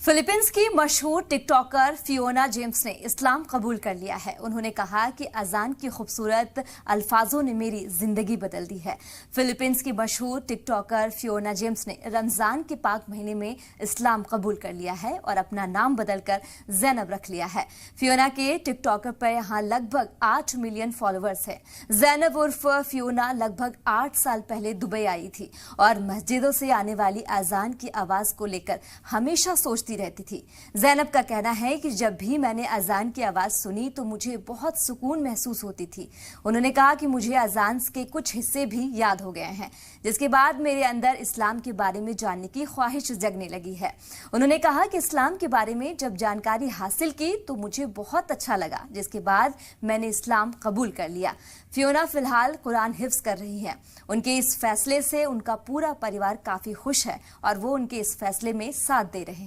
Philippines की मशहूर TikToker Fiona James ने इस्लाम कबूल कर लिया है। उन्होंने कहा कि अजान की खूबसूरत अल्फाजों ने मेरी जिंदगी बदल दी है। फिलीपींस की मशहूर टिकटॉकर फियोना जेम्स ने रमजान के पाक महीने में इस्लाम कबूल कर लिया है और अपना नाम बदलकर जैनब रख लिया है। फियोना के टिकटॉकर पर यहाँ लगभग 8 मिलियन फॉलोअर्स है। जैनब उर्फ फियोना लगभग 8 साल पहले दुबई आई थी और मस्जिदों से आने वाली अजान की आवाज को लेकर हमेशा सोचती रहती थी। जैनब का कहना है कि जब भी मैंने अजान की आवाज सुनी तो मुझे बहुत सुकून महसूस होती थी। उन्होंने कहा कि मुझे अजान के कुछ हिस्से भी याद हो गए हैं, जिसके बाद मेरे अंदर इस्लाम के बारे में जानने की ख्वाहिश जगने लगी है। उन्होंने कहा कि इस्लाम के बारे में जब जानकारी हासिल की तो मुझे बहुत अच्छा लगा, जिसके बाद मैंने इस्लाम कबूल कर लिया। फियोना फिलहाल कुरान हिफ्ज कर रही है। उनके इस फैसले से उनका पूरा परिवार काफी खुश है और वो उनके इस फैसले में साथ दे रहे हैं।